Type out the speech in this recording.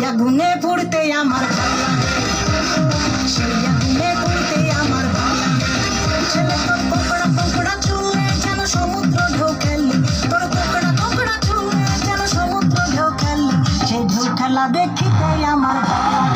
আগুনে পুড়তে আমার ভালো লাগে, সেই আগুনে পুড়তে আমার ভালো লাগে। ছেলে তোর কোকড়া কোকড়া চুলে যেন সমুদ্র ঢেউ খেলে, তোর কোকড়া কোকড়া চুলে যেন সমুদ্র ঢেউ খেলে, সেই ঢেউ খেলা দেখিতে আমার ভালো লাগে।